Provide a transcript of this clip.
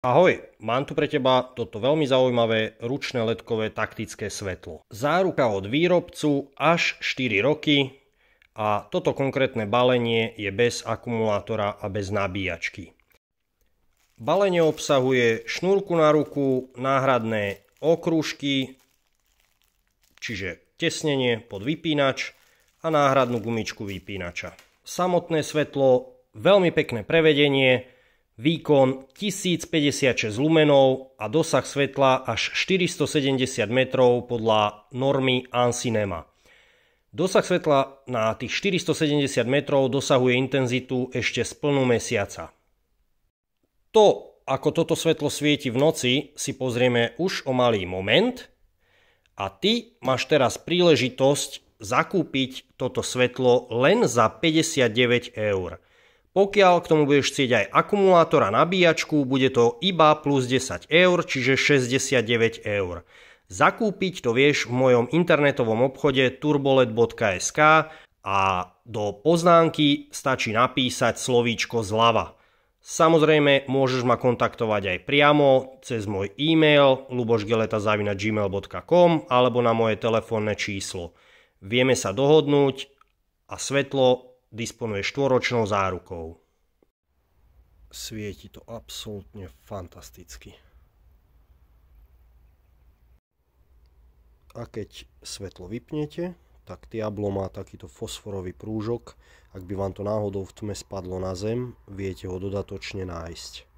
Ahoj, mám tu pre teba toto veľmi zaujímavé ručné ledkové taktické svetlo. Záruka od výrobcu až 4 roky a toto konkrétne balenie je bez akumulátora a bez nabíjačky. Balenie obsahuje šnúrku na ruku, náhradné okrúžky, čiže tesnenie pod vypínač a náhradnú gumičku vypínača. Samotné svetlo, veľmi pekné prevedenie, výkon 1056 lumenov a dosah svetla až 470 metrov podľa normy ANSI-NEMA. Dosah svetla na tých 470 metrov dosahuje intenzitu ešte z plnú mesiaca. To, ako toto svetlo svieti v noci, si pozrieme už o malý moment a ty máš teraz príležitosť zakúpiť toto svetlo len za 59 eur. Pokiaľ k tomu budeš chcieť aj akumulátor a nabíjačku, bude to iba plus 10 eur, čiže 69 eur. Zakúpiť to vieš v mojom internetovom obchode turboled.sk a do poznámky stačí napísať slovíčko zľava. Samozrejme, môžeš ma kontaktovať aj priamo cez môj e-mail lubošgeleta@gmail.com alebo na moje telefónne číslo. Vieme sa dohodnúť a svetlo disponuje 4-ročnou zárukou. Svieti to absolútne fantasticky. A keď svetlo vypnete, tak Diablo má takýto fosforový prúžok. Ak by vám to náhodou v tme spadlo na zem, viete ho dodatočne nájsť.